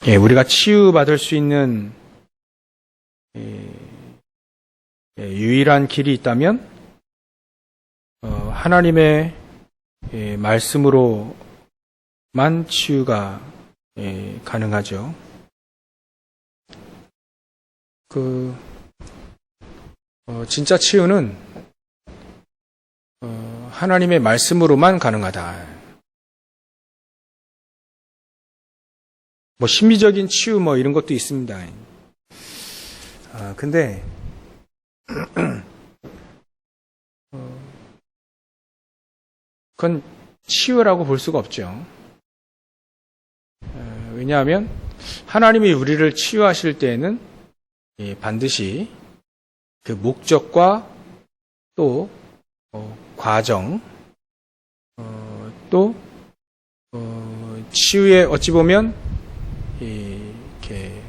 예, 우리가 치유받을 수 있는 유일한 길이 있다면 하나님의 말씀으로만 치유가 가능하죠. 진짜 치유는 하나님의 말씀으로만 가능하다. 심리적인 치유 이런 것도 있습니다. 근데 그건 치유라고 볼 수가 없죠. 왜냐하면 하나님이 우리를 치유하실 때에는 반드시 그 목적과 또 과정 또 치유의 어찌 보면 이렇게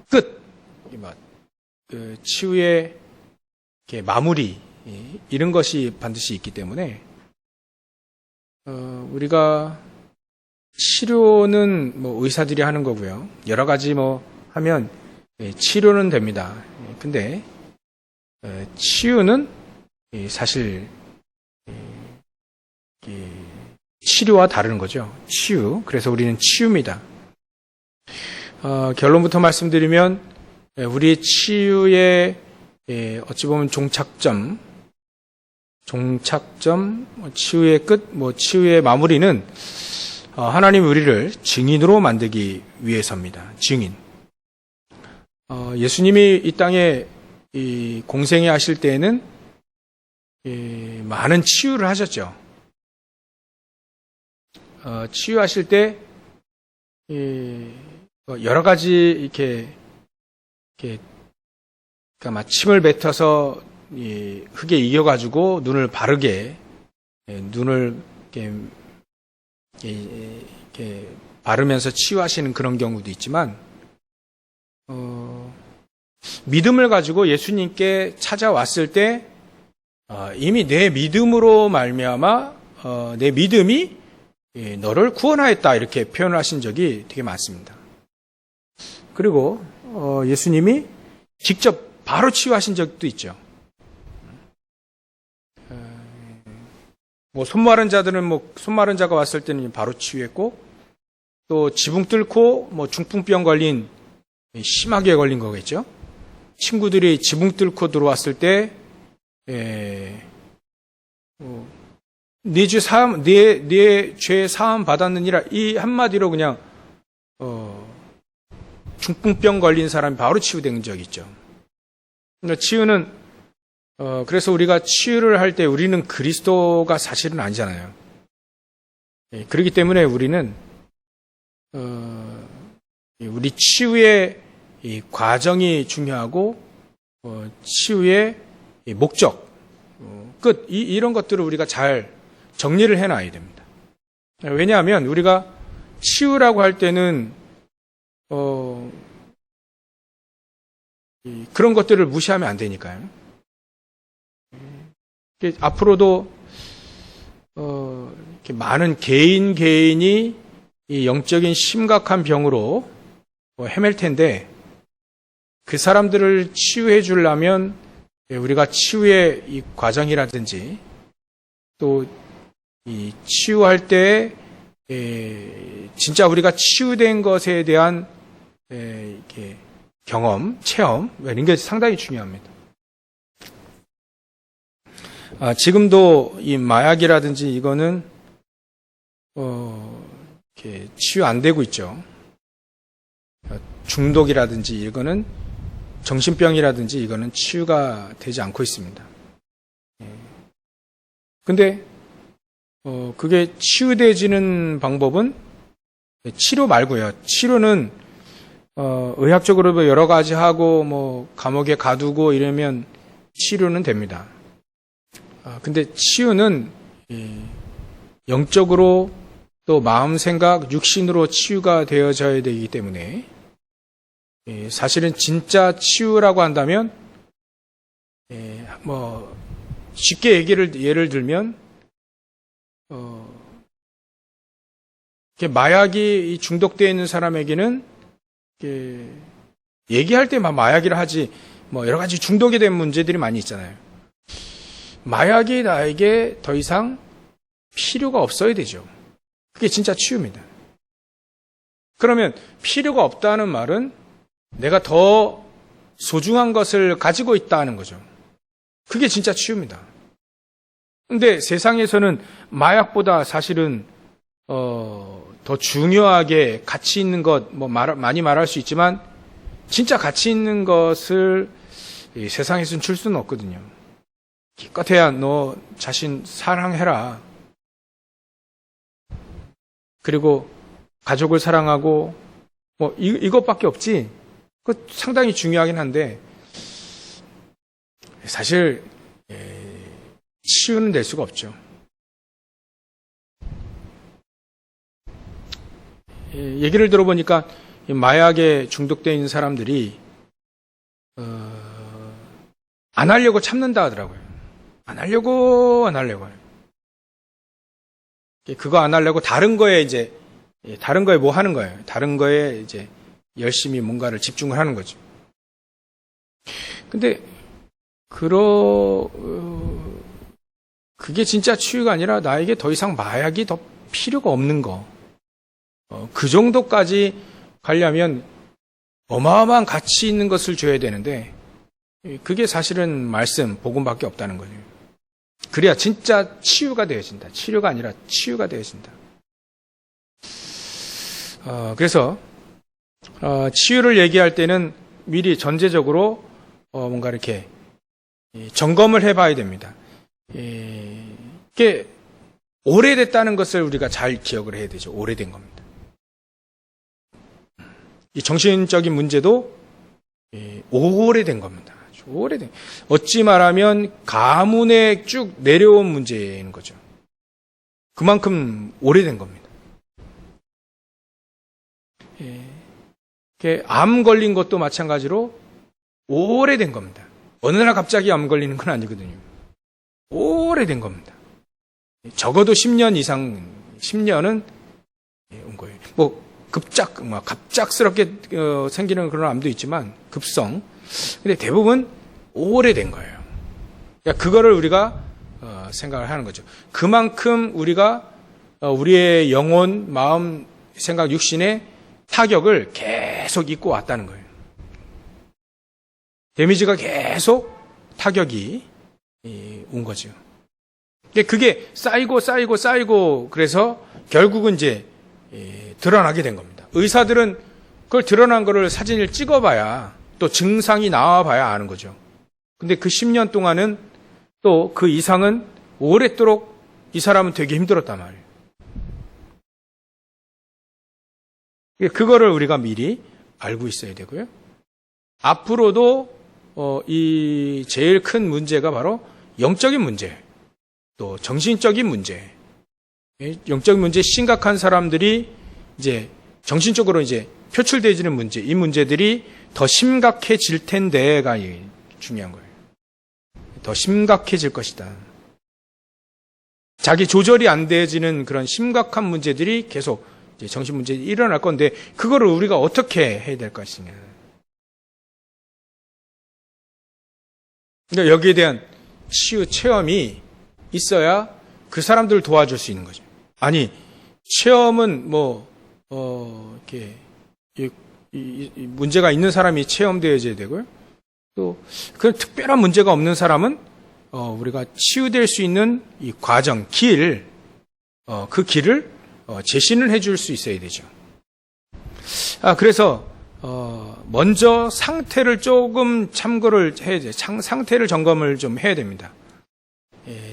끝, 그 치유의 마무리 이런 것이 반드시 있기 때문에 우리가 치료는 의사들이 하는 거고요. 여러 가지 하면 치료는 됩니다. 근데 치유는 사실 치료와 다른 거죠. 치유. 그래서 우리는 치유입니다. 결론부터 말씀드리면 우리 치유의 어찌 보면 종착점, 치유의 끝, 치유의 마무리는 하나님 우리를 증인으로 만들기 위해서입니다. 증인. 예수님이 이 땅에 공생애 하실 때에는 많은 치유를 하셨죠. 치유하실 때 여러 가지 이렇게 그러니까 침을 뱉어서 흙에 이겨가지고 눈을 바르게 눈을 이렇게 바르면서 치유하시는 그런 경우도 있지만 믿음을 가지고 예수님께 찾아왔을 때 이미 내 믿음으로 말미암아 내 믿음이 너를 구원하였다 이렇게 표현을 하신 적이 되게 많습니다. 그리고 예수님이 직접 바로 치유하신 적도 있죠. 손마른 자들은 손마른 자가 왔을 때는 바로 치유했고 또 지붕 뚫고 중풍병 걸린 심하게 걸린 거겠죠. 친구들이 지붕 뚫고 들어왔을 때 네 죄 사함 받았느니라 이 한마디로 그냥 중풍병 걸린 사람이 바로 치유된 적이 있죠. 그러니까 치유는 그래서 우리가 치유를 할 때 우리는 그리스도가 사실은 아니잖아요. 그렇기 때문에 우리는 우리 치유의 이 과정이 중요하고 치유의 목적, 끝 이런 것들을 우리가 잘 정리를 해놔야 됩니다. 왜냐하면 우리가 치유라고 할 때는 그런 것들을 무시하면 안 되니까요. 앞으로도 이렇게 많은 개인이 이 영적인 심각한 병으로 헤맬 텐데 그 사람들을 치유해 주려면 우리가 치유의 이 과정이라든지 또 이 치유할 때 진짜 우리가 치유된 것에 대한 이렇게 경험, 체험 이런 게 상당히 중요합니다. 지금도 이 마약이라든지 이거는 이렇게 치유 안 되고 있죠. 중독이라든지 이거는 정신병이라든지 이거는 치유가 되지 않고 있습니다. 근데 그게 치유되지는 방법은 치료 말고요. 치료는 의학적으로 여러 가지 하고 감옥에 가두고 이러면 치료는 됩니다. 근데 치유는 영적으로 또 마음, 생각, 육신으로 치유가 되어져야 되기 때문에 사실은 진짜 치유라고 한다면 뭐 쉽게 예를 들면 마약이 중독되어 있는 사람에게는 얘기할 때 마약이라 하지 뭐 여러 가지 중독에 대한 문제들이 많이 있잖아요. 마약이 나에게 더 이상 필요가 없어야 되죠. 그게 진짜 치유입니다. 그러면 필요가 없다는 말은 내가 더 소중한 것을 가지고 있다는 거죠. 그게 진짜 치유입니다. 근데 세상에서는 마약보다 사실은 더 중요하게 가치 있는 것 많이 말할 수 있지만 진짜 가치 있는 것을 이 세상에서는 줄 수는 없거든요. 기껏해야 너 자신 사랑해라. 그리고 가족을 사랑하고 뭐 이것밖에 없지. 그 상당히 중요하긴 한데 사실 치유는 될 수가 없죠. 얘기를 들어보니까 마약에 중독되어 있는 사람들이 안 하려고 참는다 하더라고요. 안 하려고. 그거 안 하려고 다른 거에 뭐 하는 거예요. 다른 거에 이제 열심히 뭔가를 집중을 하는 거죠. 근데 그게 진짜 치유가 아니라 나에게 더 이상 마약이 더 필요가 없는 거. 그 정도까지 가려면 어마어마한 가치 있는 것을 줘야 되는데 그게 사실은 복음밖에 없다는 거죠. 그래야 진짜 치유가 되어진다. 치료가 아니라 치유가 되어진다. 그래서 치유를 얘기할 때는 미리 전제적으로 뭔가 이렇게 점검을 해봐야 됩니다. 이게 오래됐다는 것을 우리가 잘 기억을 해야 되죠. 오래된 겁니다. 이 정신적인 문제도 오래된 겁니다. 오래된. 어찌 말하면 가문에 쭉 내려온 문제인 거죠. 그만큼 오래된 겁니다. 암 걸린 것도 마찬가지로 오래된 겁니다. 어느 날 갑자기 암 걸리는 건 아니거든요. 오래된 겁니다. 적어도 10년 이상, 10년은 온 거예요. 뭐 갑작스럽게 생기는 그런 암도 있지만 급성. 근데 대부분 오래된 거예요. 그러니까 그거를 우리가 생각을 하는 거죠. 그만큼 우리가 우리의 영혼, 마음, 생각, 육신의 타격을 계속 입고 왔다는 거예요. 데미지가 계속 타격이 온 거죠. 그게 쌓이고 그래서 결국은 이제 드러나게 된 겁니다. 의사들은 그걸 드러난 거를 사진을 찍어봐야 또 증상이 나와봐야 아는 거죠. 근데 그 10년 동안은 또 그 이상은 오랫도록 이 사람은 되게 힘들었단 말이에요. 그거를 우리가 미리 알고 있어야 되고요. 앞으로도 이 제일 큰 문제가 바로 영적인 문제, 또 정신적인 문제, 영적인 문제 심각한 사람들이 이제 정신적으로 이제 표출되어지는 문제, 이 문제들이 더 심각해질 텐데가 중요한 거예요. 더 심각해질 것이다. 자기 조절이 안 되어지는 그런 심각한 문제들이 계속 이제 정신 문제가 일어날 건데 그거를 우리가 어떻게 해야 될 것이냐. 그러니까 여기에 대한 치유 체험이 있어야 그 사람들을 도와줄 수 있는 거죠. 아니 체험은 이렇게 문제가 있는 사람이 체험되어져야 되고요. 또 그런 특별한 문제가 없는 사람은 우리가 치유될 수 있는 이 과정, 그 길을 제시를 해줄 수 있어야 되죠. 그래서 먼저 상태를 조금 참고를 해야 돼요. 상태를 점검을 좀 해야 됩니다.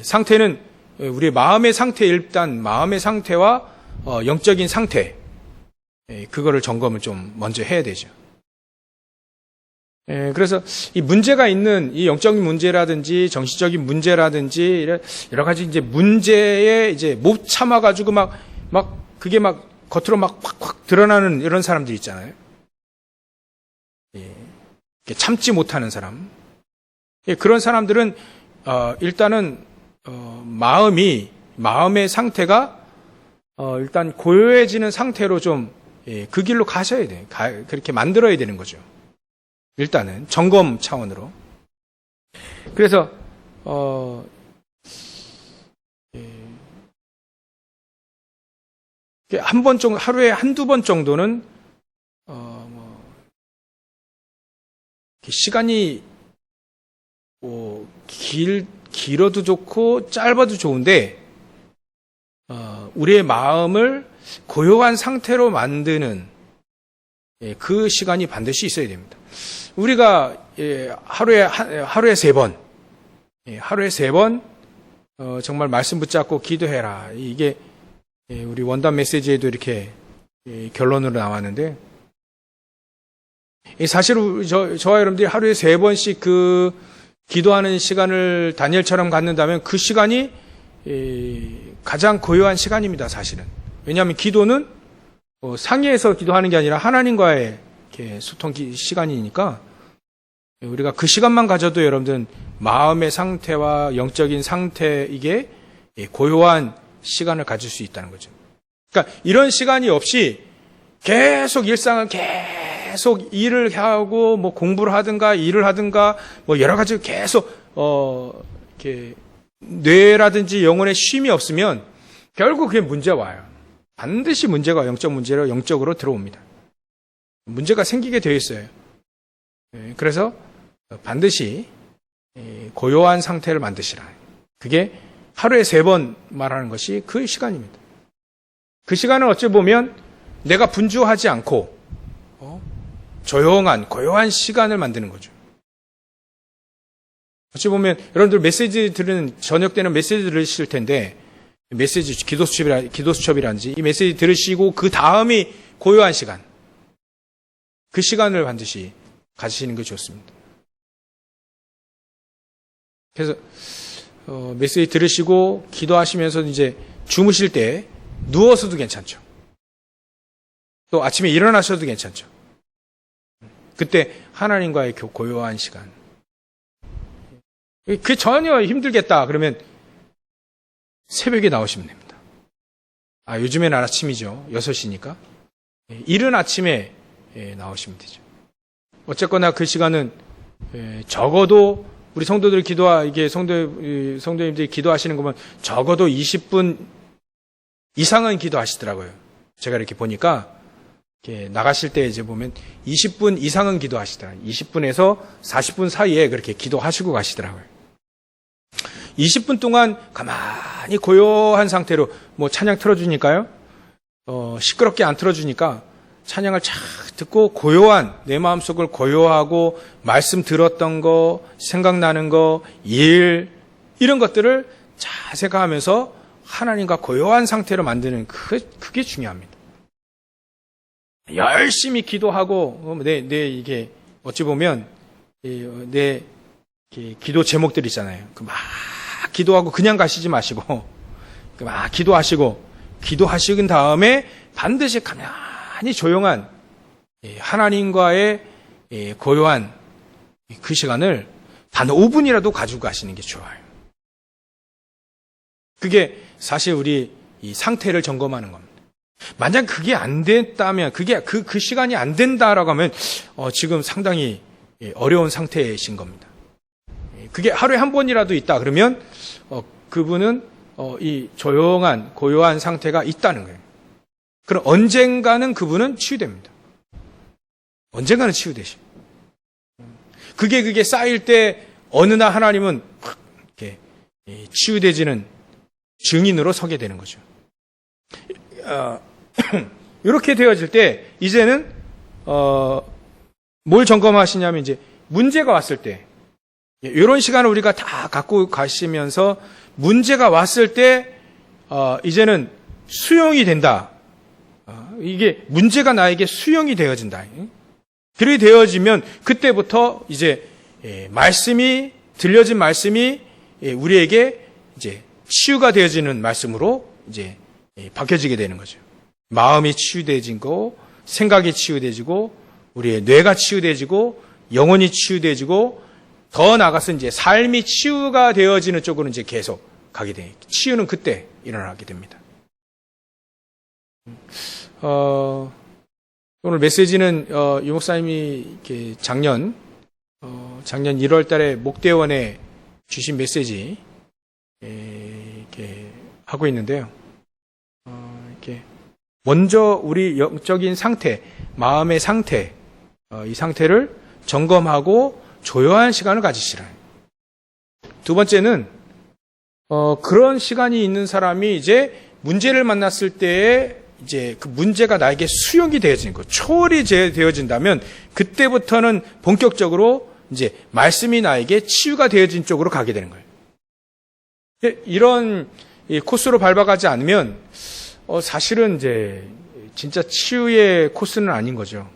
상태는 우리 마음의 상태, 일단 마음의 상태와 영적인 상태, 그거를 점검을 좀 먼저 해야 되죠. 그래서 이 문제가 있는 이 영적인 문제라든지 정신적인 문제라든지 여러 가지 이제 문제에 이제 못 참아가지고 그게 겉으로 확 드러나는 이런 사람들 있잖아요. 참지 못하는 사람. 그런 사람들은 일단은 마음의 상태가 일단 고요해지는 상태로 좀 그 길로 가셔야 돼요. 그렇게 만들어야 되는 거죠. 일단은 점검 차원으로. 그래서 한 번 정도, 하루에 한두 번 정도는 시간이 길어도 좋고 짧아도 좋은데 우리의 마음을 고요한 상태로 만드는 그 시간이 반드시 있어야 됩니다. 우리가 하루에 세 번 정말 말씀 붙잡고 기도해라. 이게 우리 원단 메시지에도 이렇게 결론으로 나왔는데, 사실 저와 여러분들이 하루에 세 번씩 그 기도하는 시간을 다니엘처럼 갖는다면 그 시간이 가장 고요한 시간입니다, 사실은. 왜냐하면 기도는 상의해서 기도하는 게 아니라 하나님과의 소통 시간이니까 우리가 그 시간만 가져도 여러분들은 마음의 상태와 영적인 상태, 이게 고요한 시간을 가질 수 있다는 거죠. 그러니까 이런 시간이 없이 계속 일상은 계속 일을 하고 뭐 공부를 하든가 일을 하든가 뭐 여러 가지 계속 이렇게 뇌라든지 영혼에 쉼이 없으면 결국 그게 문제가 와요. 반드시 문제가 영적으로 들어옵니다. 문제가 생기게 되어 있어요. 그래서 반드시 고요한 상태를 만드시라. 그게 하루에 3번 말하는 것이 그 시간입니다. 그 시간은 어찌 보면 내가 분주하지 않고 조용한 고요한 시간을 만드는 거죠. 어찌 보면 여러분들 메시지 들으는 저녁 때는 메시지 들으실 텐데 메시지 기도 수첩이라든지 이 메시지 들으시고 그 다음이 고요한 시간, 그 시간을 반드시 가지시는 게 좋습니다. 그래서 메시지 들으시고 기도하시면서 이제 주무실 때 누워서도 괜찮죠. 또 아침에 일어나셔도 괜찮죠. 그때 하나님과의 고요한 시간. 그게 전혀 힘들겠다 그러면 새벽에 나오시면 됩니다. 요즘에는 아침이죠. 6시니까. 이른 아침에 나오시면 되죠. 어쨌거나 그 시간은 적어도 우리 성도들 성도님들이 기도하시는 거면 적어도 20분 이상은 기도하시더라고요. 제가 이렇게 보니까 이렇게 나가실 때 이제 보면 20분 이상은 기도하시더라고요. 20분에서 40분 사이에 그렇게 기도하시고 가시더라고요. 20분 동안 가만히 고요한 상태로 뭐 찬양 틀어주니까요. 시끄럽게 안 틀어주니까 찬양을 쫙 듣고 고요한 내 마음속을 고요하고 말씀 들었던 거, 생각나는 거, 이런 것들을 자세가하면서 하나님과 고요한 상태로 만드는 그게 중요합니다. 열심히 기도하고 이게 어찌 보면 내 기도 제목들 있잖아요. 막 기도하고 그냥 가시지 마시고 막 기도하시긴 다음에 반드시 가만히 조용한 하나님과의 고요한 그 시간을 단 5분이라도 가지고 가시는 게 좋아요. 그게 사실 우리 이 상태를 점검하는 겁니다. 만약 그게 안 됐다면, 그 시간이 안 된다라고 하면 지금 상당히 어려운 상태이신 겁니다. 그게 하루에 한 번이라도 있다 그러면 그분은 이 조용한 고요한 상태가 있다는 거예요. 그럼 언젠가는 그분은 치유됩니다. 언젠가는 치유되십니다. 그게 쌓일 때 어느 날 하나님은 이렇게 치유되지는 증인으로 서게 되는 거죠. 이렇게 되어질 때 이제는 뭘 점검하시냐면 이제 문제가 왔을 때 이런 시간을 우리가 다 갖고 가시면서 문제가 왔을 때 이제는 수용이 된다. 이게 문제가 나에게 수용이 되어진다. 그렇게 되어지면 그때부터 이제 들려진 말씀이 우리에게 이제 치유가 되어지는 말씀으로 이제 바뀌어지게 되는 거죠. 마음이 치유되지고 생각이 치유되지고 우리의 뇌가 치유되지고 영혼이 치유되지고 더 나아가서 이제 삶이 치유가 되어지는 쪽으로 이제 계속 가게 돼요. 치유는 그때 일어나게 됩니다. 오늘 메시지는 유 목사님이 이렇게 작년 1월 달에 목대원에 주신 메시지 이렇게 하고 있는데요. 이렇게 먼저 우리 영적인 상태, 마음의 상태, 이 상태를 점검하고 조용한 시간을 가지시라. 두 번째는 그런 시간이 있는 사람이 이제 문제를 만났을 때에 이제 그 문제가 나에게 수용이 되어지는 거, 초월이 되어진다면 그때부터는 본격적으로 이제 말씀이 나에게 치유가 되어진 쪽으로 가게 되는 거예요. 이런 코스로 밟아가지 않으면 사실은 이제 진짜 치유의 코스는 아닌 거죠.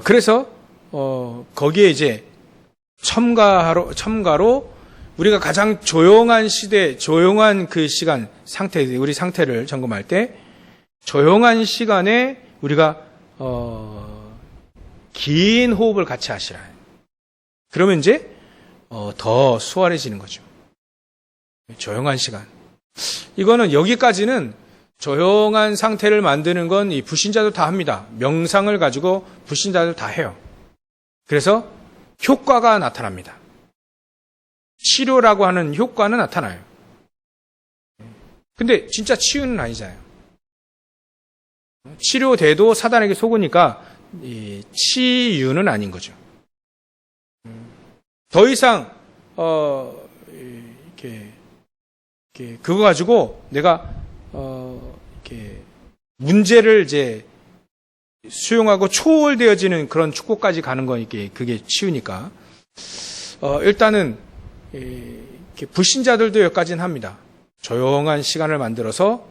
그래서 거기에 이제 첨가로 우리가 가장 조용한 시대, 조용한 그 시간 상태, 우리 상태를 점검할 때 조용한 시간에 우리가 긴 호흡을 같이 하시라. 그러면 이제 더 수월해지는 거죠. 조용한 시간. 이거는 여기까지는 조용한 상태를 만드는 건 이 불신자도 다 합니다. 명상을 가지고 불신자도 다 해요. 그래서 효과가 나타납니다. 치료라고 하는 효과는 나타나요. 근데 진짜 치유는 아니잖아요. 치료돼도 사단에게 속으니까 치유는 아닌 거죠. 더 이상 그거 가지고 내가 이렇게 문제를 이제 수용하고 초월되어지는 그런 축복까지 가는 거니까 그게 치유니까 일단은 불신자들도 여기까지는 합니다. 조용한 시간을 만들어서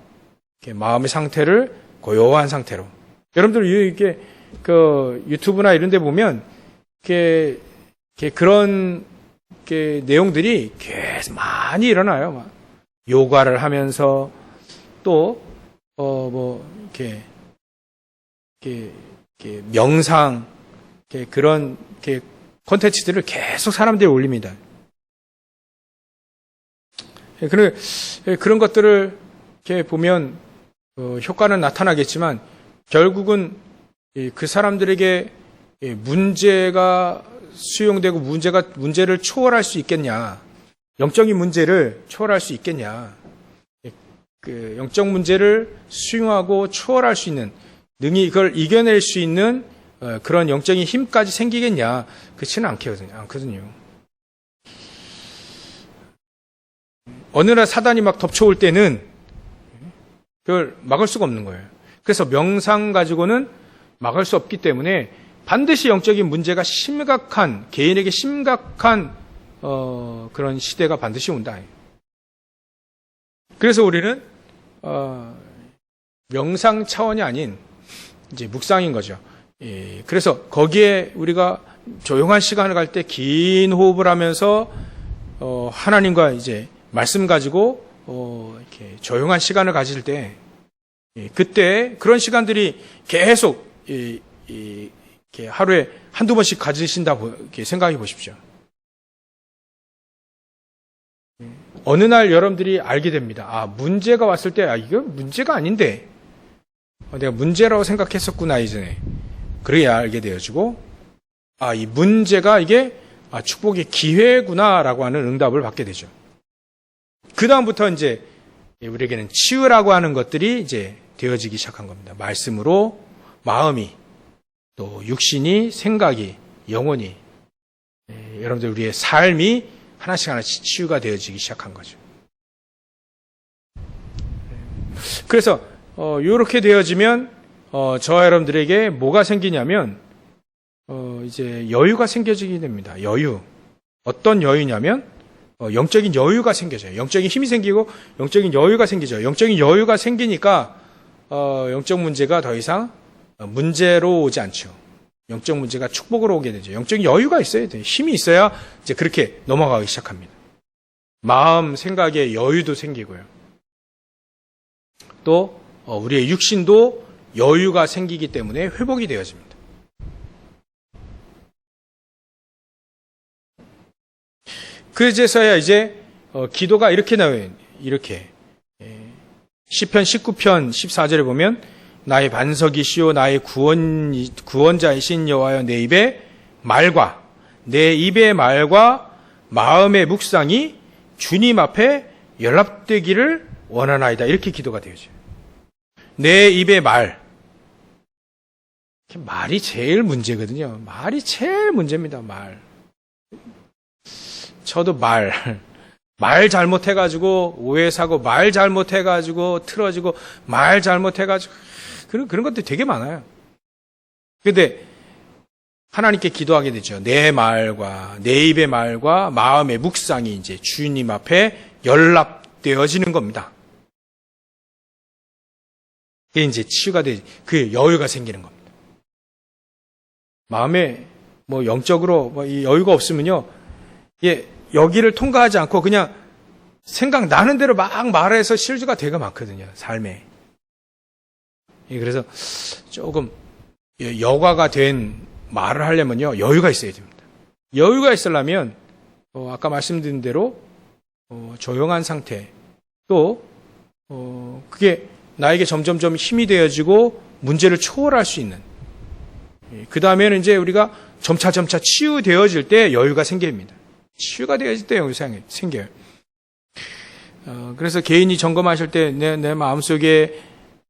마음의 상태를 고요한 상태로. 여러분들 이렇게 그 유튜브나 이런 데 보면 그런 내용들이 계속 많이 일어나요. 막 요가를 하면서 또 명상 그런 콘텐츠들을 계속 사람들이 올립니다. 그런 것들을 이렇게 보면 효과는 나타나겠지만 결국은 그 사람들에게 문제가 수용되고 문제를 초월할 수 있겠냐, 영적인 문제를 초월할 수 있겠냐, 그 영적 문제를 수용하고 초월할 수 있는 능히 이걸 이겨낼 수 있는 그런 영적인 힘까지 생기겠냐, 그렇지는 않거든요. 어느 날 사단이 막 덮쳐올 때는 그걸 막을 수가 없는 거예요. 그래서 명상 가지고는 막을 수 없기 때문에 반드시 영적인 문제가 심각한, 개인에게 심각한 그런 시대가 반드시 온다. 그래서 우리는 명상 차원이 아닌 이제 묵상인 거죠. 그래서 거기에 우리가 조용한 시간을 갈 때 긴 호흡을 하면서 하나님과 이제 말씀 가지고 이렇게 조용한 시간을 가질 때 그때 그런 시간들이 계속 이렇게 하루에 한두 번씩 가지신다고 이렇게 생각해 보십시오. 어느 날 여러분들이 알게 됩니다. 문제가 왔을 때 이거 문제가 아닌데 내가 문제라고 생각했었구나 이전에. 그래야 알게 되어지고 이 문제가 이게 축복의 기회구나라고 하는 응답을 받게 되죠. 그 다음부터 이제 우리에게는 치유라고 하는 것들이 이제 되어지기 시작한 겁니다. 말씀으로 마음이 또 육신이 생각이 영혼이 여러분들 우리의 삶이 하나씩 치유가 되어지기 시작한 거죠. 그래서 이렇게 되어지면 저와 여러분들에게 뭐가 생기냐면 이제 여유가 생겨지게 됩니다. 여유. 어떤 여유냐면 영적인 여유가 생겨져요. 영적인 힘이 생기고 영적인 여유가 생기죠. 영적인 여유가 생기니까 영적 문제가 더 이상 문제로 오지 않죠. 영적 문제가 축복으로 오게 되죠. 영적인 여유가 있어야 돼요. 힘이 있어야 이제 그렇게 넘어가기 시작합니다. 마음, 생각에 여유도 생기고요. 또 우리의 육신도 여유가 생기기 때문에 회복이 되어집니다. 그제서야 이제 기도가 이렇게 나와요. 이렇게. 시편 19편 14절에 보면 나의 반석이시오 나의 구원자이신 여호와여 내 입의 말과 마음의 묵상이 주님 앞에 연락되기를 원하나이다. 이렇게 기도가 되어져요. 내 입의 말이 제일 문제거든요. 말이 제일 문제입니다. 저도 말 잘못해가지고 오해사고, 말 잘못해가지고 틀어지고, 말 잘못해가지고 그런 것도 되게 많아요. 근데 하나님께 기도하게 되죠. 내 입의 말과 마음의 묵상이 이제 주님 앞에 연락되어지는 겁니다. 그게 이제 치유가 되지, 그 여유가 생기는 겁니다. 마음에 영적으로 이 여유가 없으면요, 여기를 통과하지 않고 그냥 생각나는 대로 막 말해서 실수가 되게 많거든요, 삶에. 그래서 조금 여과가 된 말을 하려면요, 여유가 있어야 됩니다. 여유가 있으려면 아까 말씀드린 대로 조용한 상태, 또 그게 나에게 점점점 힘이 되어지고 문제를 초월할 수 있는, 그 다음에는 이제 우리가 점차 치유되어질 때 여유가 생깁니다. 치유가 되어질 때 여유가 생겨요. 그래서 개인이 점검하실 때 내 마음속에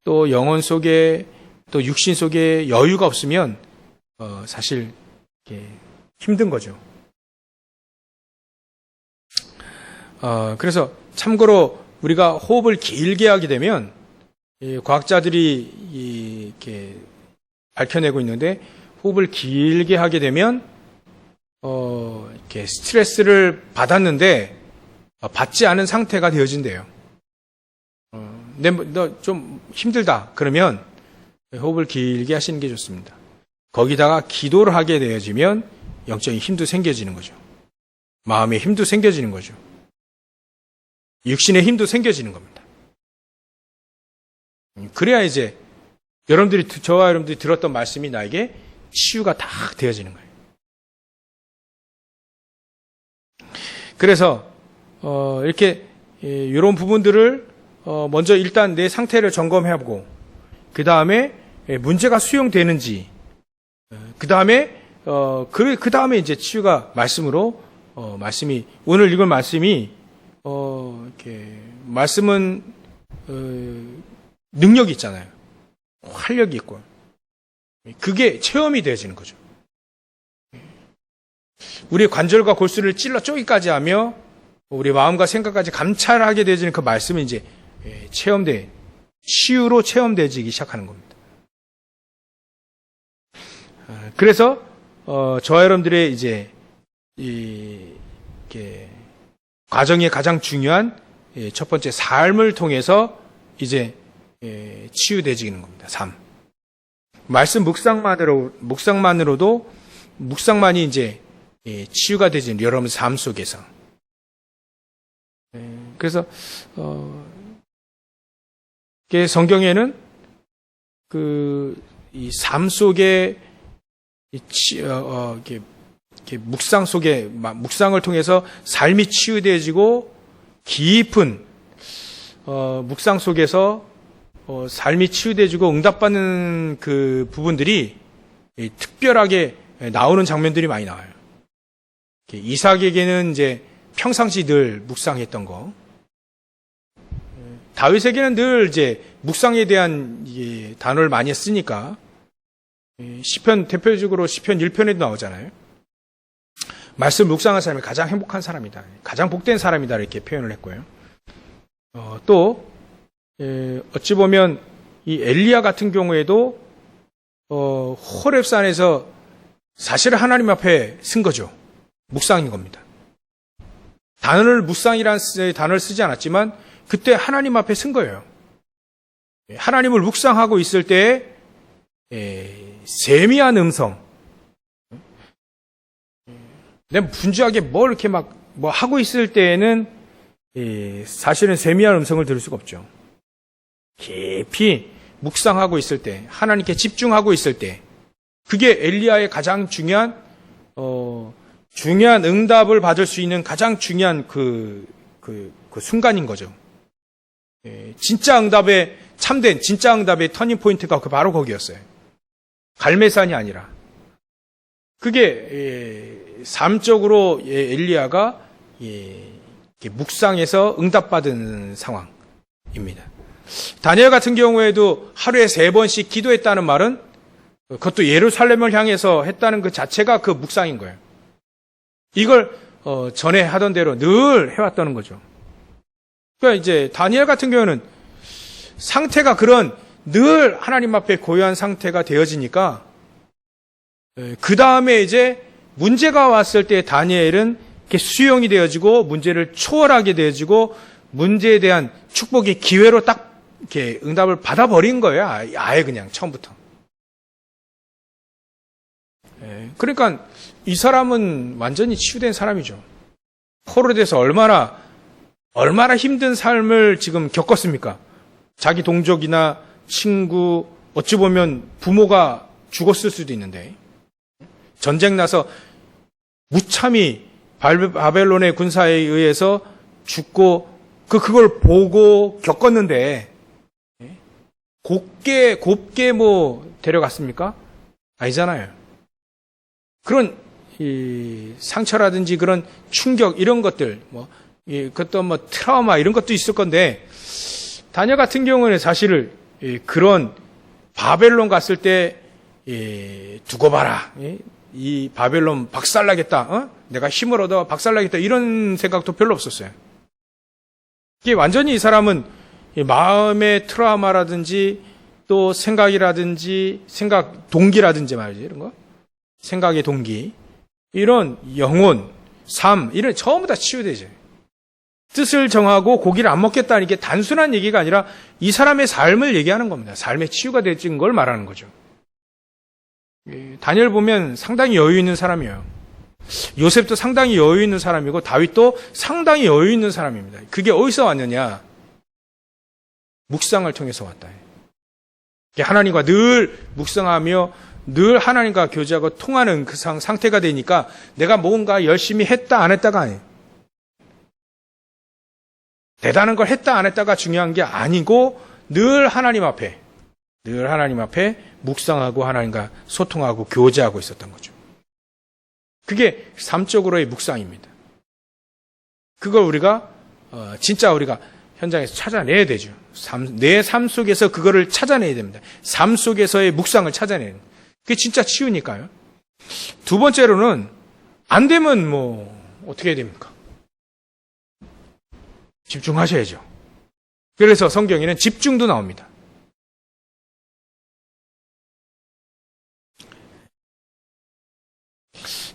또 영혼 속에 또 육신 속에 여유가 없으면 사실 힘든 거죠. 그래서 참고로 우리가 호흡을 길게 하게 되면 과학자들이 이렇게 밝혀내고 있는데, 호흡을 길게 하게 되면 이렇게 스트레스를 받았는데 받지 않은 상태가 되어진대요. 너 좀 힘들다 그러면 호흡을 길게 하시는 게 좋습니다. 거기다가 기도를 하게 되어지면 영적인 힘도 생겨지는 거죠. 마음의 힘도 생겨지는 거죠. 육신의 힘도 생겨지는 겁니다. 그래야 이제 저와 여러분들이 들었던 말씀이 나에게 치유가 다 되어지는 거예요. 그래서 이렇게 이런 부분들을 먼저 일단 내 상태를 점검해보고, 그 다음에 문제가 수용되는지, 그 다음에 이제 치유가 말씀으로 말씀이 오늘 읽은 말씀이 이렇게 말씀은 능력이 있잖아요. 활력이 있고, 그게 체험이 되어지는 거죠. 우리의 관절과 골수를 찔러 쪼기까지 하며 우리 마음과 생각까지 감찰하게 되어지는 그 말씀이 이제 치유로 체험되어지기 시작하는 겁니다. 그래서 저와 여러분들의 이제 이렇게 과정의 가장 중요한 첫 번째 삶을 통해서 이제 치유되어지는 겁니다. 삶. 말씀 묵상만이 이제 치유가 되는 여러분 삶 속에서. 그래서 성경에는 이 삶 속에 이렇게 묵상 속에 묵상을 통해서 삶이 치유되어지고 깊은 묵상 속에서 삶이 치유되어지고 응답받는 그 부분들이 특별하게 나오는 장면들이 많이 나와요. 이삭에게는 이제 평상시 늘 묵상했던 거, 다윗에게는 늘 이제 묵상에 대한 단어를 많이 쓰니까 시편, 대표적으로 시편 1편에도 나오잖아요. 말씀 묵상한 사람이 가장 행복한 사람이다, 가장 복된 사람이다, 이렇게 표현을 했고요. 또 어찌 보면 이 엘리야 같은 경우에도 호렙산에서 사실 하나님 앞에 쓴 거죠. 묵상인 겁니다. 묵상이라는 단어를 쓰지 않았지만 그때 하나님 앞에 쓴 거예요. 하나님을 묵상하고 있을 때 세미한 음성, 내가 분주하게 뭘 이렇게 뭐 하고 있을 때에는 사실은 세미한 음성을 들을 수가 없죠. 깊이 묵상하고 있을 때, 하나님께 집중하고 있을 때, 그게 엘리야의 가장 중요한 중요한 응답을 받을 수 있는 가장 중요한 그 순간인 거죠. 진짜 응답의 참된 진짜 응답의 터닝 포인트가 바로 거기였어요. 갈매산이 아니라. 그게 삶적으로 엘리야가 묵상해서 응답받은 상황입니다. 다니엘 같은 경우에도 하루에 3번씩 기도했다는 말은 그것도 예루살렘을 향해서 했다는 그 자체가 그 묵상인 거예요. 이걸 전에 하던 대로 늘 해왔다는 거죠. 그러니까 이제 다니엘 같은 경우는 상태가 그런 늘 하나님 앞에 고요한 상태가 되어지니까 그 다음에 이제 문제가 왔을 때 다니엘은 이렇게 수용이 되어지고 문제를 초월하게 되어지고 문제에 대한 축복의 기회로 딱 이렇게 응답을 받아버린 거예요. 아예 그냥 처음부터. 그러니까 이 사람은 완전히 치유된 사람이죠. 포로돼서 얼마나 힘든 삶을 지금 겪었습니까? 자기 동족이나 친구, 어찌 보면 부모가 죽었을 수도 있는데 전쟁 나서 무참히 바벨론의 군사에 의해서 죽고 그걸 보고 겪었는데 곱게 뭐 데려갔습니까? 아니잖아요. 그런 이 상처라든지 그런 충격 이런 것들 그것도 뭐 트라우마 이런 것도 있을 건데 다니엘 같은 경우는 사실을 그런 바벨론 갔을 때 두고 봐라. 이 바벨론 박살나겠다. 내가 힘을 얻어 박살나겠다. 이런 생각도 별로 없었어요. 이게 완전히 이 사람은 마음의 트라우마라든지 또 생각이라든지 동기라든지 말이지 이런 거. 생각의 동기. 이런 영혼, 삶, 이런 전부 다 치유되죠. 뜻을 정하고 고기를 안 먹겠다는 이게 단순한 얘기가 아니라 이 사람의 삶을 얘기하는 겁니다. 삶의 치유가 되는 걸 말하는 거죠. 다니엘 보면 상당히 여유 있는 사람이에요. 요셉도 상당히 여유 있는 사람이고 다윗도 상당히 여유 있는 사람입니다. 그게 어디서 왔느냐? 묵상을 통해서 왔다. 하나님과 늘 묵상하며 늘 하나님과 교제하고 통하는 그 상태가 되니까 내가 뭔가 열심히 했다 안 했다가 아니에요. 대단한 걸 했다 안 했다가 중요한 게 아니고 늘 하나님 앞에 묵상하고 하나님과 소통하고 교제하고 있었던 거죠. 그게 삶적으로의 묵상입니다. 그걸 진짜 우리가 현장에서 찾아내야 되죠. 내 삶 속에서 그거를 찾아내야 됩니다. 삶 속에서의 묵상을 찾아내는 거예요. 그게 진짜 치유니까요. 두 번째로는 안 되면 어떻게 해야 됩니까? 집중하셔야죠. 그래서 성경에는 집중도 나옵니다.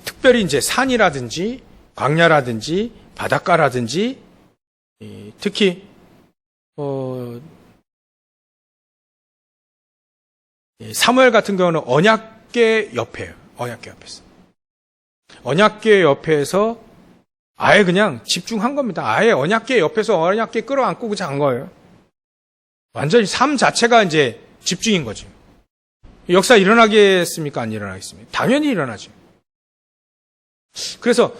특별히 이제 산이라든지 광야라든지 바닷가라든지 특히 사무엘 같은 경우는 언약궤 옆에요. 언약궤 옆에서. 언약궤 옆에서 아예 그냥 집중한 겁니다. 아예 언약궤 옆에서 언약궤 끌어안고 그냥 한 거예요. 완전히 삶 자체가 이제 집중인 거죠. 역사 일어나겠습니까? 안 일어나겠습니까? 당연히 일어나죠. 그래서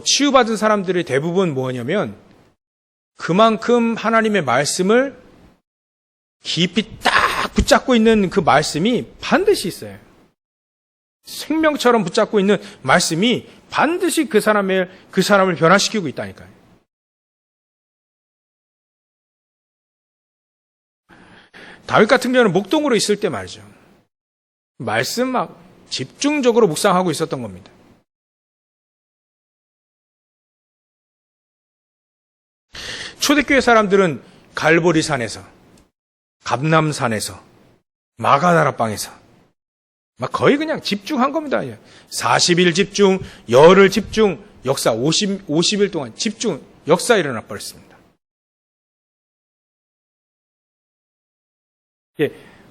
치유받은 사람들이 대부분 뭐냐면 그만큼 하나님의 말씀을 깊이 딱 붙잡고 있는 그 말씀이 반드시 있어요. 생명처럼 붙잡고 있는 말씀이 반드시 그 사람을 변화시키고 있다니까요. 다윗 같은 경우는 목동으로 있을 때 말이죠. 말씀 막 집중적으로 묵상하고 있었던 겁니다. 초대교회 사람들은 갈보리산에서, 감남산에서, 마가다라방에서 막 거의 그냥 집중한 겁니다. 40일 집중, 열흘 집중, 역사 50일 동안 집중, 역사 일어나 버렸습니다.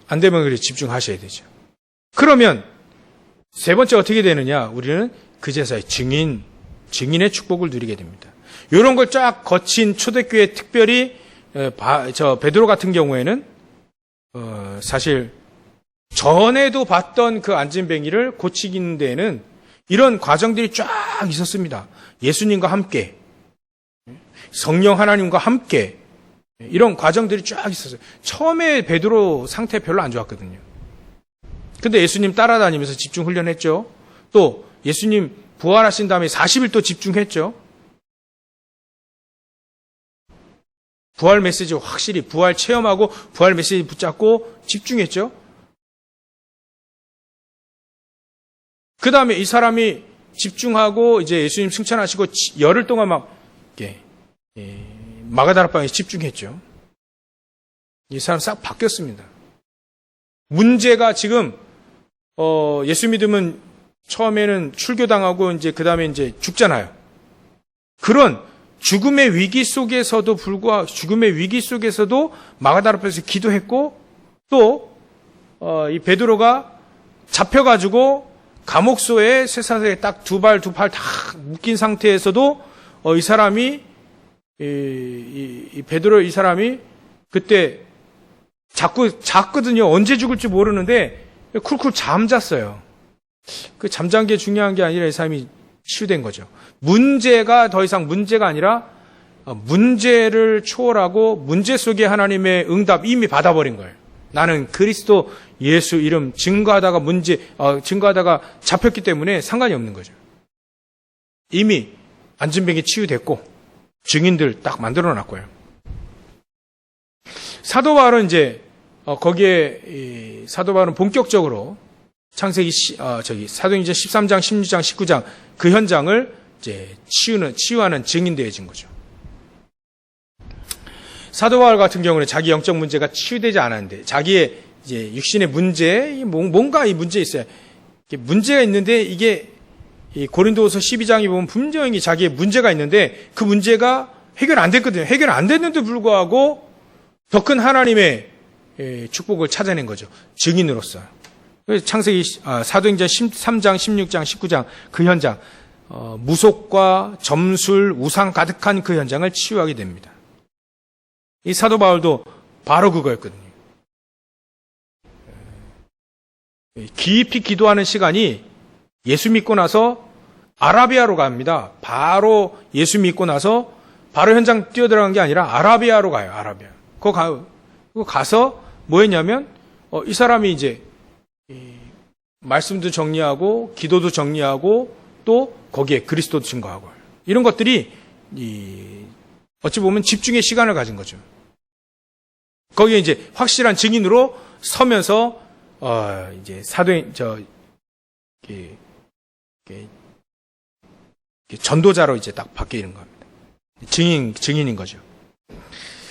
안 되면 그래 집중하셔야 되죠. 그러면 세 번째 어떻게 되느냐? 우리는 그 제사의 증인의 축복을 누리게 됩니다. 이런 걸 쫙 거친 초대교회 특별히 베드로 같은 경우에는 사실 전에도 봤던 그 안진뱅이를 고치는 데에는 이런 과정들이 쫙 있었습니다. 예수님과 함께, 성령 하나님과 함께 이런 과정들이 쫙 있었어요. 처음에 베드로 상태 별로 안 좋았거든요. 근데 예수님 따라다니면서 집중 훈련했죠. 또 예수님 부활하신 다음에 40일 또 집중했죠. 부활 메시지 확실히 부활 체험하고 부활 메시지 붙잡고 집중했죠. 그 다음에 이 사람이 집중하고 이제 예수님 승천하시고 열흘 동안 막 마가다라방에 집중했죠. 이 사람 싹 바뀌었습니다. 문제가 지금 예수 믿으면 처음에는 출교당하고 이제 그 다음에 이제 죽잖아요. 그런 죽음의 위기 속에서도 죽음의 위기 속에서도 마가다라방에서 기도했고 또 이 베드로가 잡혀가지고 감옥소에 쇠사슬에 딱 두 팔 다 묶인 상태에서도 이 사람이 이 베드로 이 사람이 그때 자꾸 잤거든요. 언제 죽을지 모르는데 쿨쿨 잠잤어요. 그 잠잔 게 중요한 게 아니라 이 사람이 치유된 거죠. 문제가 더 이상 문제가 아니라 문제를 초월하고 문제 속에 하나님의 응답 이미 받아버린 거예요. 나는 그리스도 예수 이름 증거하다가 증거하다가 잡혔기 때문에 상관이 없는 거죠. 이미 안진병이 치유됐고 증인들 딱 만들어 놨고요. 사도 바울은 이제 거기에 사도 바울은 본격적으로 창세기 사도행전 13장, 16장, 19장 그 현장을 이제 치유하는 증인 되어진 거죠. 사도 바울 같은 경우는 자기 영적 문제가 치유되지 않았는데 자기의 이제 육신의 문제, 뭔가 이 문제 있어요. 문제가 있는데 이게 이 고린도후서 12장에 보면 분명히 자기의 문제가 있는데 그 문제가 해결 안 됐거든요. 해결 안 됐는데도 불구하고 더 큰 하나님의 축복을 찾아낸 거죠. 증인으로서. 창세기 사도행전 13장, 16장, 19장 그 현장 무속과 점술, 우상 가득한 그 현장을 치유하게 됩니다. 이 사도 바울도 바로 그거였거든요. 깊이 기도하는 시간이 예수 믿고 나서 아라비아로 갑니다. 바로 예수 믿고 나서 바로 현장 뛰어들어간 게 아니라 아라비아로 가요. 아라비아. 그거 가서 뭐 했냐면 이 사람이 이제 말씀도 정리하고 기도도 정리하고 또 거기에 그리스도도 증거하고 이런 것들이 어찌 보면 집중의 시간을 가진 거죠. 거기에 이제 확실한 증인으로 서면서 이제 전도자로 이제 딱 바뀌는 겁니다. 증인인 거죠.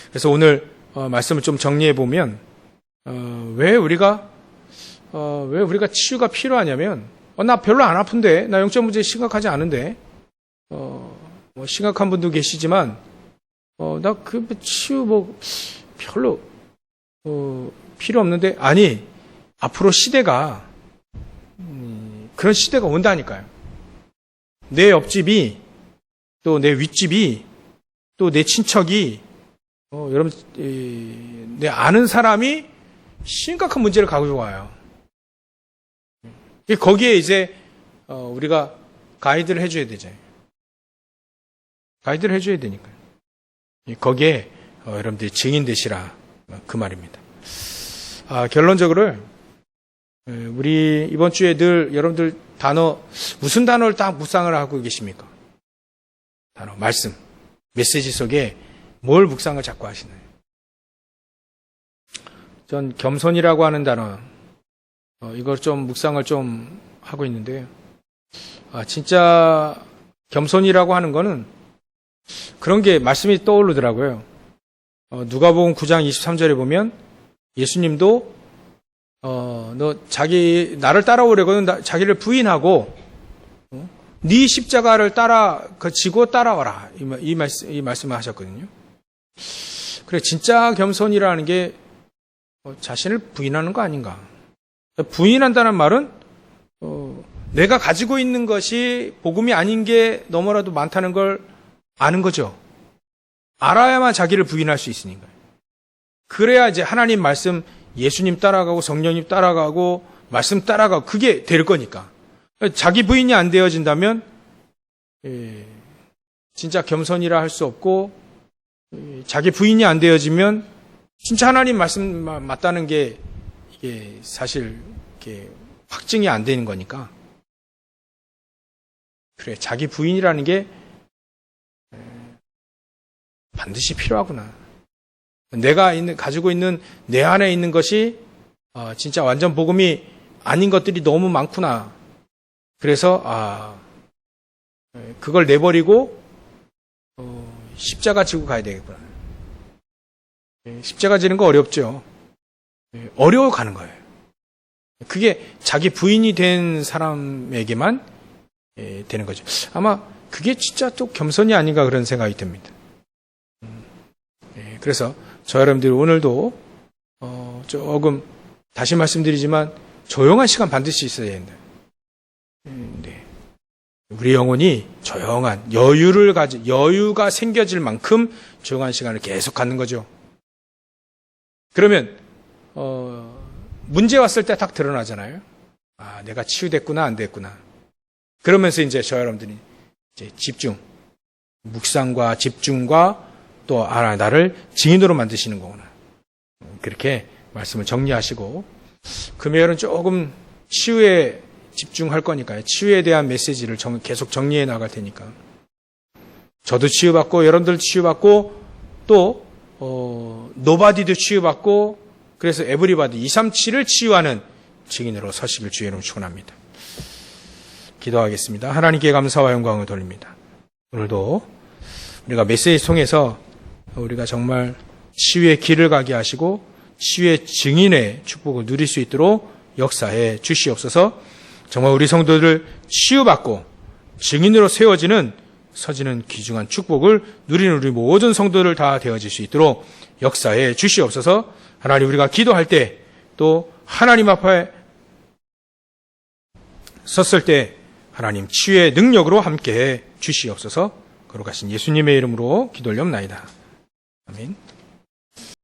그래서 오늘 말씀을 좀 정리해 보면 왜 우리가 치유가 필요하냐면 나 별로 안 아픈데 나 영적 문제 심각하지 않은데 뭐 심각한 분도 계시지만 나 그 치유 별로 필요 없는데 아니 앞으로 시대가 그런 시대가 온다니까요. 내 옆집이 또 내 윗집이 또 내 친척이 여러분 내 아는 사람이 심각한 문제를 가지고 와요. 거기에 이제 우리가 가이드를 해줘야 되잖아요. 가이드를 해줘야 되니까요. 거기에 여러분들이 증인 되시라 그 말입니다. 결론적으로 우리 이번 주에 늘 여러분들 무슨 단어를 딱 묵상을 하고 계십니까? 단어, 말씀, 메시지 속에 뭘 묵상을 자꾸 하시나요? 전 겸손이라고 하는 단어, 이걸 좀 묵상을 좀 하고 있는데요. 진짜 겸손이라고 하는 거는 그런 게 말씀이 떠오르더라고요. 누가복음 9장 23절에 보면 예수님도 너 나를 따라오려거든 자기를 부인하고 네 십자가를 지고 따라와라 이 말씀을 하셨거든요. 그래 진짜 겸손이라는 게 자신을 부인하는 거 아닌가? 부인한다는 말은 내가 가지고 있는 것이 복음이 아닌 게 너무나도 많다는 걸 아는 거죠. 알아야만 자기를 부인할 수 있으니까요. 그래야 이제 하나님 말씀, 예수님 따라가고 성령님 따라가고 말씀 따라가고 그게 될 거니까. 자기 부인이 안 되어진다면 진짜 겸손이라 할 수 없고, 자기 부인이 안 되어지면 진짜 하나님 말씀 맞다는 게 이게 사실 이게 확증이 안 되는 거니까. 그래, 자기 부인이라는 게 반드시 필요하구나. 내가 가지고 있는 내 안에 있는 것이 진짜 완전 복음이 아닌 것들이 너무 많구나. 그래서 그걸 내버리고 십자가 지고 가야 되겠구나. 십자가 지는 거 어렵죠. 어려워 가는 거예요. 그게 자기 부인이 된 사람에게만 되는 거죠. 아마 그게 진짜 또 겸손이 아닌가 그런 생각이 듭니다. 그래서 저 여러분들이 오늘도 조금 다시 말씀드리지만 조용한 시간 반드시 있어야 된다. 네. 우리 영혼이 조용한 여유가 생겨질 만큼 조용한 시간을 계속 갖는 거죠. 그러면 문제 왔을 때 딱 드러나잖아요. 내가 치유됐구나 안 됐구나. 그러면서 이제 저 여러분들이 이제 묵상과 집중과 또 나를 증인으로 만드시는 거구나. 그렇게 말씀을 정리하시고 금요일은 조금 치유에 집중할 거니까요. 치유에 대한 메시지를 계속 정리해 나갈 테니까. 저도 치유받고 여러분들 치유받고 또 노바디도 치유받고 그래서 에브리바디 237을 치유하는 증인으로 서시길 주의 이름으로 축원합니다. 기도하겠습니다. 하나님께 감사와 영광을 돌립니다. 오늘도 우리가 메시지 통해서 우리가 정말 치유의 길을 가게 하시고 치유의 증인의 축복을 누릴 수 있도록 역사해 주시옵소서. 정말 우리 성도들 치유받고 증인으로 세워지는 서지는 귀중한 축복을 누리는 우리 모든 성도들 다 되어질 수 있도록 역사해 주시옵소서. 하나님, 우리가 기도할 때 또 하나님 앞에 섰을 때 하나님 치유의 능력으로 함께해 주시옵소서. 거룩하신 예수님의 이름으로 기도 올려옵나이다. 아멘.